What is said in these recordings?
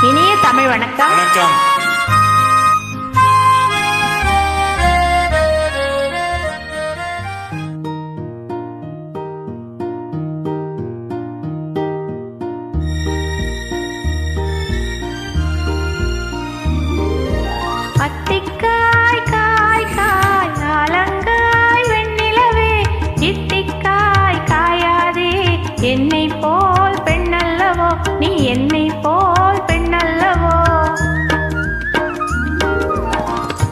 இனிய தமிழ் வணக்கம். வணக்கம். அத்திக்காய் காய் காய் அலங்காய் வெண்ணிலவே, இத்திக்காய் காயாதே என்னை போல் பெண்ணல்லவோ, நீ என்னை போல் பெண்ணல்லவோ.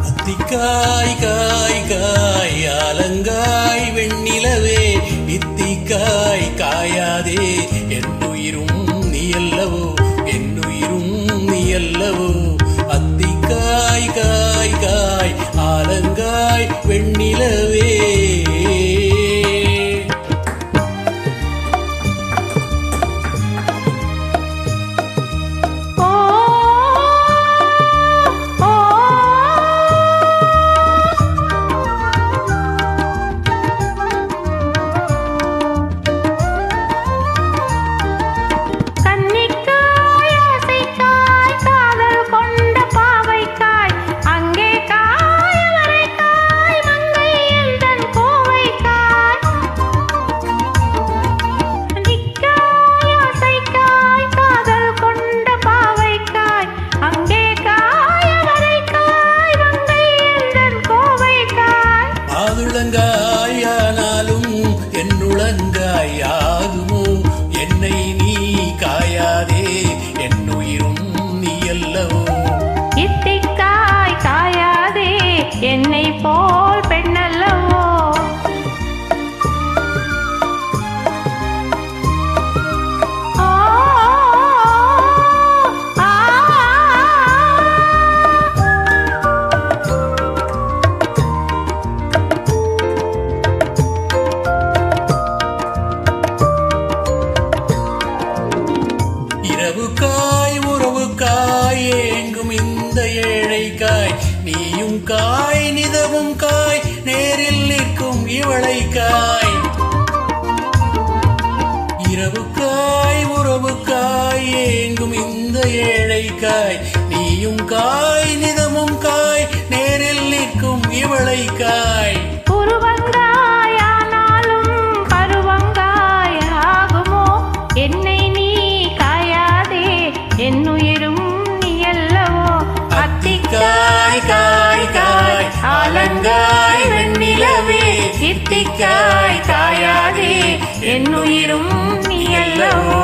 அத்திக்காய் காய் காய் அலங்காய் வெண்ணிலவே, இத்திக்காய் காயாதே என்னுயிரும் நீ அல்லவோ, என்னுயிரும் நீ அல்லவோ. அத்திக்காய் காய் காய் அலங்காய் வெண்ணிலவே. ஆனாலும் என்னுளங்காய் ஆகுமோ, என்னை நீ காயாதே என்னுயிரும் நீ அல்லவோ. இத்திக்காய் காயாதே என்னை போல் பெண்ணல்லவோ. இரவுக்காய் உறவுக்காய் ஏங்கும் இந்த ஏழைக்காய், நீயும் காய் நிதவும் காய் நேரில் நிற்கும் இவளைக்காய். இரவுக்காய் உறவுக்காய் ஏங்கும் இந்த ஏழைக்காய், நீயும் காய் நிதமும் காய் நேரில் நிற்கும் இவளைக்காய். உருவங்காயானாலும் பருவங்காய் ஆகுமோ, என்னை என்னுயிரும் நீ அல்லவோ. அத்திக்காய் காய் காய் அலங்காய் வெண்ணிலவே, இத்திக்காய் காயாதே என்னுயிரும் நீ அல்லவோ.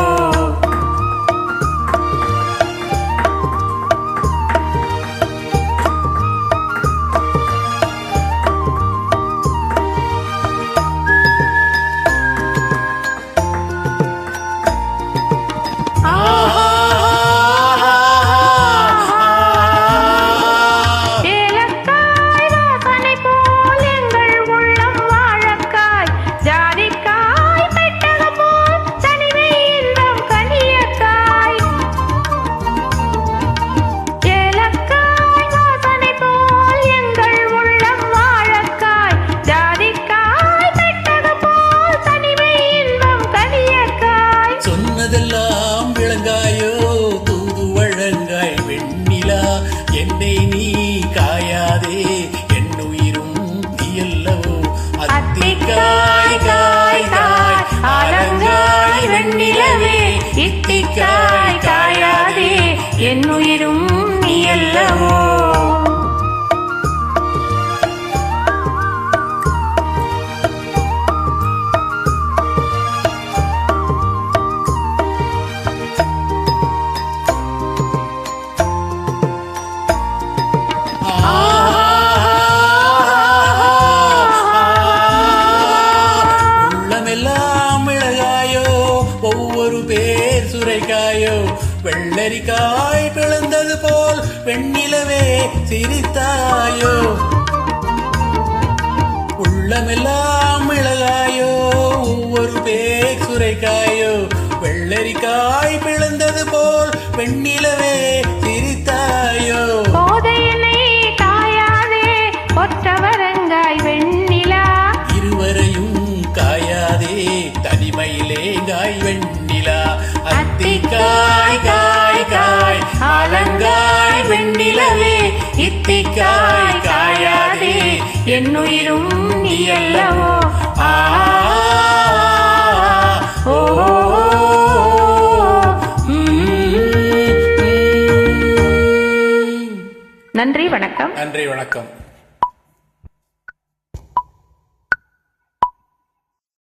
சொன்னதெல்லாம் விளங்காயோ தூது வழங்காய் வெண்ணிலா, என்னை நீ காயாதே என்னுயிரும் நீ அல்லவோ. அத்திக்காய் காய் காய் அலங்காய் வெண்ணிலவே, இத்திக்காய் காயாதே என்னுயிரும் நீ அல்லவோ. ஒவ்வொரு பேர் சுரைக்காயோ, வெள்ளரிக்காய் பிளந்தது போல் வெண்ணிலவே சிரித்தாயோ. உள்ளமெல்லாம் மிளகாயோ, ஒவ்வொரு பேர் சுரைக்காயோ, வெள்ளரிக்காய் பிளந்தது போல் வெண்ணிலவே சிரித்தாயோ. போதையினை காயாதே கொற்றவரங்காய் வெண்ணிலா, இருவரையும் காயாதே தனிமையிலே காய் வெண்ணிலா. அத்திக்காய் காய் காய் வெண்ணிலவே இத்திக்காய் காயாதே என்னுயிரும் நீ அல்லவோ. ஓ நன்றி, வணக்கம். நன்றி, வணக்கம்.